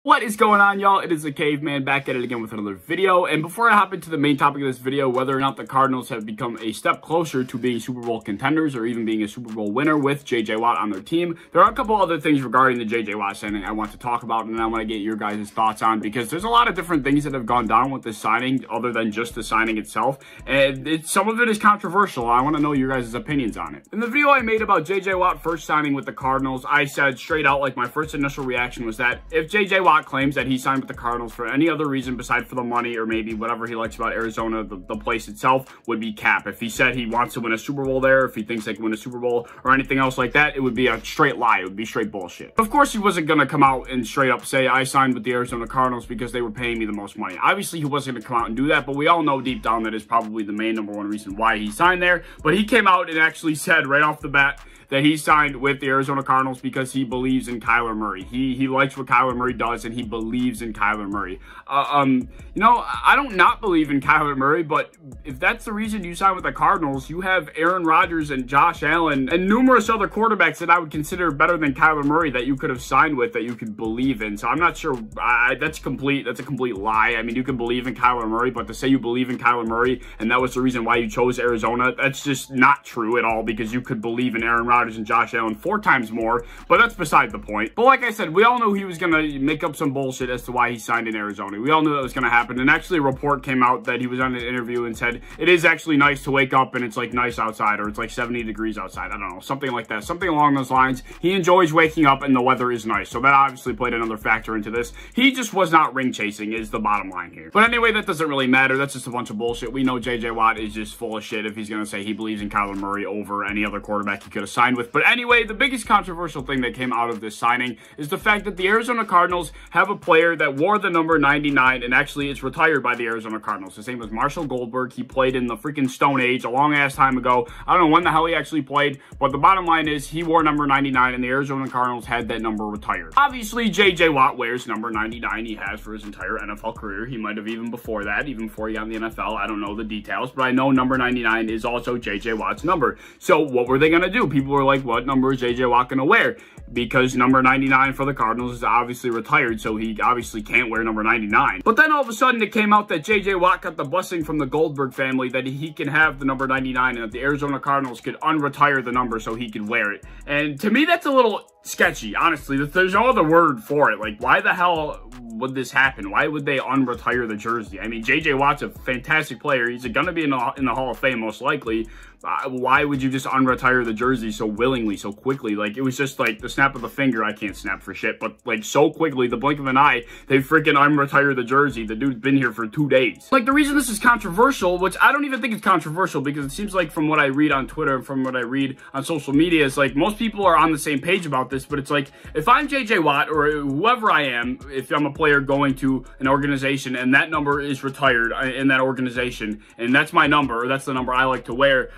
What is going on, y'all? It is the Caveman back at it again with another video. And before I hop into the main topic of this video, whether or not the Cardinals have become a step closer to being Super Bowl contenders or even being a Super Bowl winner with J.J. Watt on their team, there are a couple other things regarding the J.J. Watt signing I want to talk about and I want to get your guys' thoughts on, because there's a lot of different things that have gone down with this signing other than just the signing itself. And some of it is controversial. I want to know your guys' opinions on it. In the video I made about J.J. Watt first signing with the Cardinals, I said straight out, like, my first initial reaction was that if J.J. Watt claims that he signed with the Cardinals for any other reason besides for the money or maybe whatever he likes about Arizona, the place itself, would be cap. If he said he wants to win a Super Bowl there, if he thinks they can win a Super Bowl or anything else like that, it would be a straight lie. It would be straight bullshit. Of course, he wasn't going to come out and straight up say, I signed with the Arizona Cardinals because they were paying me the most money. Obviously, he wasn't going to come out and do that, but we all know deep down that is probably the main number one reason why he signed there. But he came out and actually said right off the bat that he signed with the Arizona Cardinals because he believes in Kyler Murray. He likes what Kyler Murray does, and he believes in Kyler Murray. You know, I don't not believe in Kyler Murray, but if that's the reason you sign with the Cardinals, you have Aaron Rodgers and Josh Allen and numerous other quarterbacks that I would consider better than Kyler Murray that you could have signed with, that you could believe in. So I'm not sure. That's a complete lie. I mean, you can believe in Kyler Murray, but to say you believe in Kyler Murray and that was the reason why you chose Arizona, that's just not true at all, because you could believe in Aaron Rodgers and Josh Allen 4 times more, but that's beside the point. But like I said, we all knew he was going to make up some bullshit as to why he signed in Arizona. We all knew that was going to happen, and actually a report came out that he was on an interview and said it is actually nice to wake up and it's like nice outside, or it's like 70 degrees outside. I don't know, something like that, something along those lines. He enjoys waking up and the weather is nice, so that obviously played another factor into this. He just was not ring chasing is the bottom line here. But anyway, that doesn't really matter. That's just a bunch of bullshit. We know J.J. Watt is just full of shit if he's going to say he believes in Kyler Murray over any other quarterback he could have signed with. But anyway, the biggest controversial thing that came out of this signing is the fact that the Arizona Cardinals have a player that wore the number 99 and actually is retired by the Arizona Cardinals. His name was Marshall Goldberg. He played in the freaking Stone Age a long-ass time ago. I don't know when the hell he actually played, but the bottom line is he wore number 99 and the Arizona Cardinals had that number retired. Obviously, J.J. Watt wears number 99. He has for his entire NFL career. He might have even before that, even before he got in the NFL. I don't know the details, but I know number 99 is also J.J. Watt's number. So what were they going to do? People were like, what number is J.J. Watt going to wear? Because number 99 for the Cardinals is obviously retired, so he obviously can't wear number 99. But then all of a sudden it came out that J.J. Watt got the blessing from the Goldberg family that he can have the number 99 and that the Arizona Cardinals could unretire the number so he could wear it. And to me, that's a little sketchy, honestly. There's no other word for it. Like, why the hell would this happen? Why would they unretire the jersey? I mean, J.J. Watt's a fantastic player. He's going to be in the Hall of Fame most likely. Why would you just unretire the jersey so willingly, so quickly? Like, it was just like the snap of the finger. I can't snap for shit, but like so quickly, the blink of an eye, they freaking unretire the jersey. The dude's been here for 2 days. Like, the reason this is controversial, which I don't even think it's controversial, because it seems like from what I read on Twitter and from what I read on social media, is like most people are on the same page about this, but it's like, if I'm J.J. Watt or whoever I am, if I'm a player going to an organization and that number is retired in that organization, and that's my number, or that's the number I like to wear,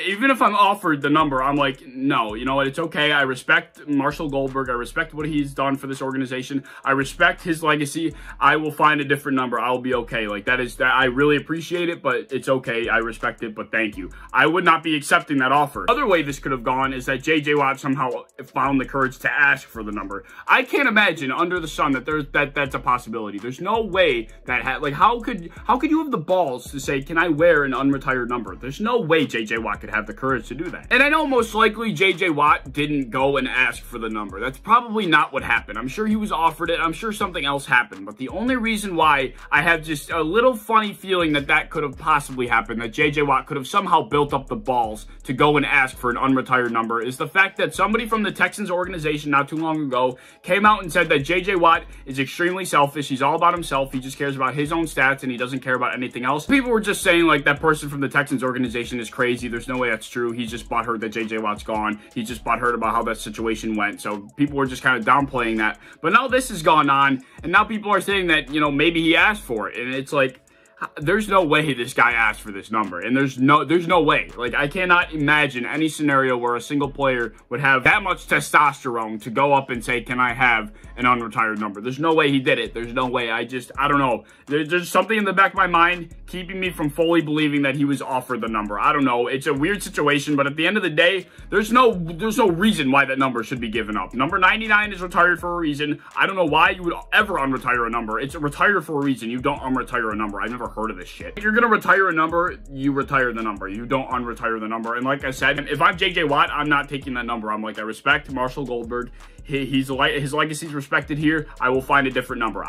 even if I'm offered the number, I'm like, no, you know what, it's okay. I respect Marshall Goldberg. I respect what he's done for this organization. I respect his legacy. I will find a different number. I'll be okay. Like, I really appreciate it, but it's okay. I respect it, but thank you. I would not be accepting that offer. Other way this could have gone is that J.J. Watt somehow found the courage to ask for the number. I can't imagine under the sun that that's a possibility. There's no way that like, how could you have the balls to say, can I wear an unretired number? There's no way J.J. Watt could have the courage to do that. And I know most likely J.J. Watt didn't go and ask for the number. That's probably not what happened. I'm sure he was offered it. I'm sure something else happened. But the only reason why I have just a little funny feeling that could have possibly happened, that J.J. Watt could have somehow built up the balls to go and ask for an unretired number, is the fact that somebody from the Texans organization not too long ago came out and said that J.J. Watt is extremely selfish. He's all about himself. He just cares about his own stats and he doesn't care about anything else. People were just saying like that person from the Texans organization is crazy. There's no way that's true. He's just butthurt that J.J. Watt's gone. He's just butthurt about how that situation went. So people were just kind of downplaying that. But now this has gone on, and now people are saying that, you know, maybe he asked for it. And it's like, there's no way this guy asked for this number, and there's no way. Like, I cannot imagine any scenario where a single player would have that much testosterone to go up and say, can I have an unretired number? There's no way he did it. There's no way. I don't know. There's something in the back of my mind keeping me from fully believing that he was offered the number. I don't know. It's a weird situation, but at the end of the day, there's no reason why that number should be given up. Number 99 is retired for a reason. I don't know why you would ever unretire a number. It's retired for a reason. You don't unretire a number. I've never heard of this shit. If you're gonna retire a number, you retire the number. You don't unretire the number. And like I said, if I'm JJ Watt, I'm not taking that number. I'm like, I respect Marshall Goldberg. His legacy's respected here. I will find a different number.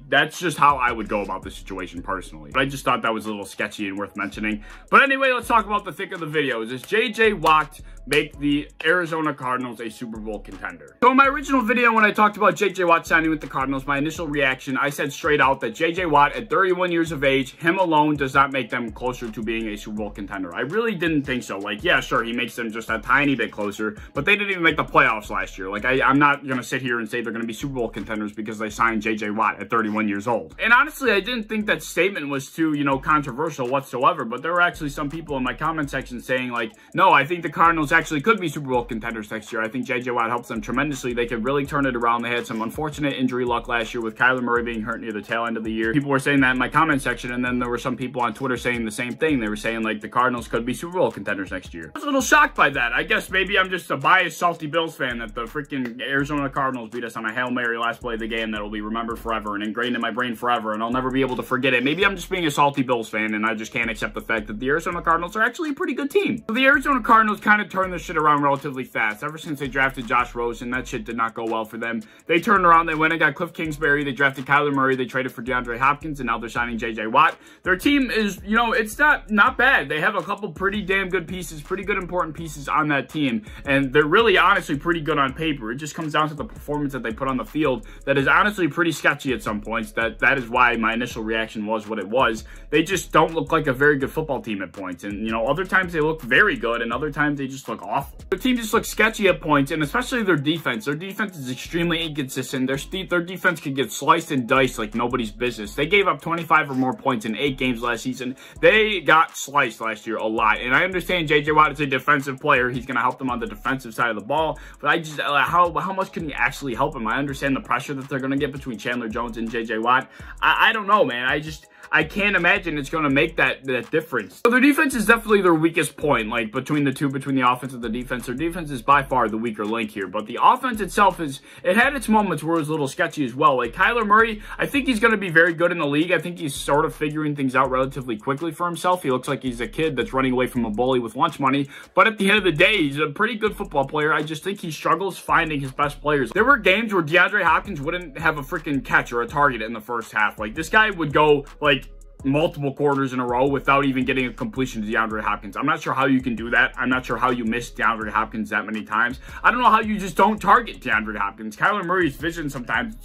That's just how I would go about this situation personally. But I just thought that was a little sketchy and worth mentioning. But anyway, let's talk about the thick of the video. Does JJ Watt make the Arizona Cardinals a Super Bowl contender? So in my original video, when I talked about JJ Watt signing with the Cardinals, my initial reaction, I said straight out that JJ Watt at 31 years of age, him alone does not make them closer to being a Super Bowl contender. I really didn't think so. Like, yeah, sure, he makes them just a tiny bit closer, but they didn't even make the playoffs last year. Like, I'm not going to sit here and say they're going to be Super Bowl contenders because they signed JJ Watt at 31 years old. And honestly, I didn't think that statement was too, controversial whatsoever, but there were actually some people in my comment section saying, like, no, I think the Cardinals actually could be Super Bowl contenders next year. I think JJ Watt helps them tremendously. They could really turn it around. They had some unfortunate injury luck last year with Kyler Murray being hurt near the tail end of the year. People were saying that in my comment section, and then there were some people on Twitter saying the same thing. They were saying, like, the Cardinals could be Super Bowl contenders next year. I was a little shocked by that. I guess maybe I'm just a biased, salty Bills fan that the freaking Arizona Cardinals beat us on a Hail Mary last play of the game that will be remembered forever and ingrained in my brain forever, and I'll never be able to forget it. Maybe I'm just being a salty Bills fan, and I just can't accept the fact that the Arizona Cardinals are actually a pretty good team. So the Arizona Cardinals kind of turned this shit around relatively fast. Ever since they drafted Josh Rosen, that shit did not go well for them. They turned around, they went and got Cliff Kingsbury, they drafted Kyler Murray, they traded for DeAndre Hopkins, and now they're signing JJ Watt. Their team is, it's not bad. They have a couple pretty damn good pieces, pretty good important pieces on that team, and they're really honestly pretty good on paper. It just comes down to the performance that they put on the field that is honestly pretty sketchy at some points. That is why my initial reaction was what it was. They just don't look like a very good football team at points, and other times they look very good, and other times they just look awful. Their team just looks sketchy at points, and especially their defense. Their defense is extremely inconsistent. Their defense could get sliced and diced like nobody's business. They gave up 25 or more points in 8 games last season. They got sliced last year a lot, and I understand JJ Watt is a defensive player. He's going to help them on the defensive side of the ball, but I just, how much can he actually help him? I understand the pressure that they're going to get between Chandler Jones and JJ Watt. I don't know, man. I can't imagine it's going to make that difference. So their defense is definitely their weakest point, like between the offense and the defense. Their defense is by far the weaker link here, but the offense itself it had its moments where it was a little sketchy as well. Like Kyler Murray, I think he's going to be very good in the league. I think he's sort of figuring things out relatively quickly for himself. He looks like he's a kid that's running away from a bully with lunch money, but at the end of the day, he's a pretty good football player. I just think he struggles finding his best players. There were games where DeAndre Hopkins wouldn't have a freaking catch or a target in the first half. Like, this guy would go, like, multiple quarters in a row without even getting a completion to DeAndre Hopkins. I'm not sure how you can do that. I'm not sure how you miss DeAndre Hopkins that many times. I don't know how you just don't target DeAndre Hopkins. Kyler Murray's vision sometimes,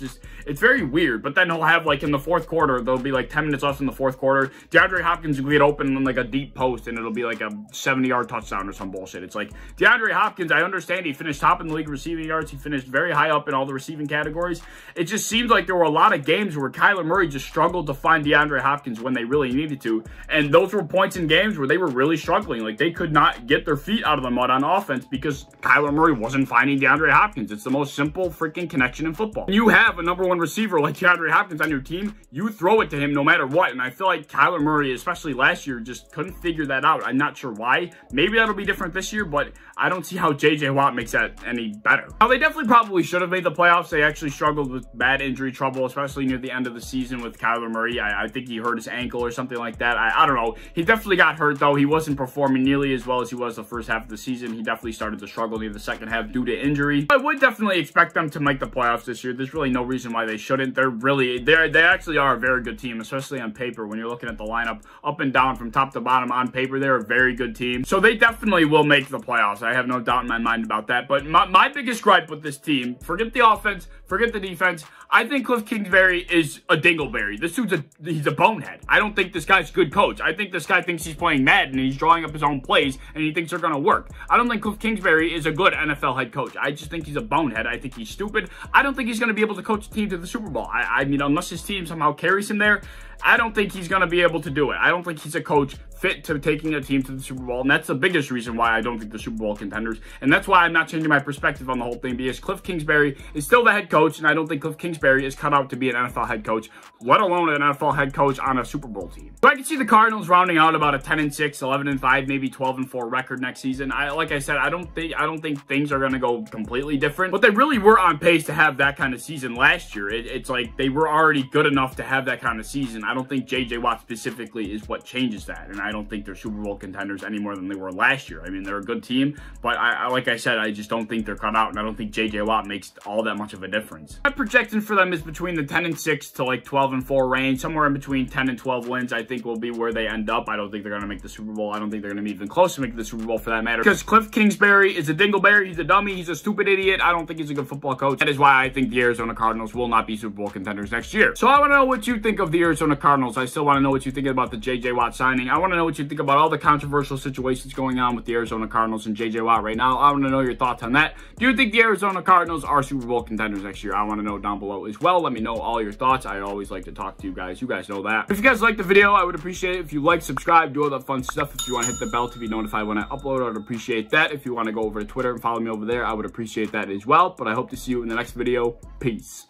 it's very weird. But then he'll have, like, in the fourth quarter, there'll be like 10 minutes left in the fourth quarter. DeAndre Hopkins will get open in like a deep post, and it'll be like a 70-yard touchdown or some bullshit. It's like, DeAndre Hopkins, I understand he finished top in the league receiving yards. He finished very high up in all the receiving categories. It just seems like there were a lot of games where Kyler Murray just struggled to find DeAndre Hopkins when they really needed to, and those were points in games where they were really struggling. Like, they could not get their feet out of the mud on offense because Kyler Murray wasn't finding DeAndre Hopkins. It's the most simple freaking connection in football. When you have a #1 receiver like DeAndre Hopkins on your team, you throw it to him no matter what, and I feel like Kyler Murray, especially last year, just couldn't figure that out. I'm not sure why. Maybe that'll be different this year, but I don't see how JJ Watt makes that any better. Now, they definitely probably should have made the playoffs. They actually struggled with bad injury trouble, especially near the end of the season with Kyler Murray. I think he hurt his ankle or something like that. I don't know. He definitely got hurt, though. He wasn't performing nearly as well as he was the first half of the season. He definitely started to struggle near the second half due to injury. I would definitely expect them to make the playoffs this year. There's really no reason why they shouldn't. They actually are a very good team, especially on paper. When you're looking at the lineup up and down from top to bottom on paper, they're a very good team. So they definitely will make the playoffs. I have no doubt in my mind about that. But my biggest gripe with this team, forget the offense, Forget the defense. I think Cliff Kingsbury is a dingleberry. This dude's he's a bonehead. I don't think this guy's a good coach. I think this guy thinks he's playing Madden and he's drawing up his own plays and he thinks they're going to work. I don't think Cliff Kingsbury is a good NFL head coach. I just think he's a bonehead. I think he's stupid. I don't think he's going to be able to coach a team to the Super Bowl. I mean, unless his team somehow carries him there, I don't think he's going to be able to do it. I don't think he's a coach fit to taking a team to the Super Bowl, and that's the biggest reason why I don't think the Super Bowl contenders, and that's why I'm not changing my perspective on the whole thing, because Cliff Kingsbury is still the head coach, and I don't think Cliff Kingsbury is cut out to be an NFL head coach, let alone an NFL head coach on a Super Bowl team. So I can see the Cardinals rounding out about a 10-6, 11-5, maybe 12-4 record next season. Like I said, I don't think things are going to go completely different, but they really were on pace to have that kind of season last year. It's like they were already good enough to have that kind of season. I don't think J.J. Watt specifically is what changes that, and I don't think they're Super Bowl contenders any more than they were last year. I mean, they're a good team, but like I said, I just don't think they're cut out, and I don't think J.J. Watt makes all that much of a difference. My projection for them is between the 10-6 to like 12-4 range, somewhere in between 10 and 12 wins. I think will be where they end up. I don't think they're going to make the Super Bowl. I don't think they're going to be even close to making the Super Bowl for that matter, because Cliff Kingsbury is a dingleberry. He's a dummy. He's a stupid idiot. I don't think he's a good football coach. That is why I think the Arizona Cardinals will not be Super Bowl contenders next year. So I want to know what you think of the Arizona Cardinals. I still want to know what you think about the J.J. Watt signing. I want to know what you think about all the controversial situations going on with the Arizona Cardinals and J.J. Watt right now. I want to know your thoughts on that. Do you think the Arizona Cardinals are Super Bowl contenders next year? I want to know down below as well. Let me know all your thoughts. I always like to talk to you guys. You guys know that. If you guys like the video, I would appreciate it if you like, subscribe, do all that fun stuff. If you want to hit the bell to be notified when I upload, I would appreciate that. If you want to go over to Twitter and follow me over there, I would appreciate that as well. But I hope to see you in the next video. Peace.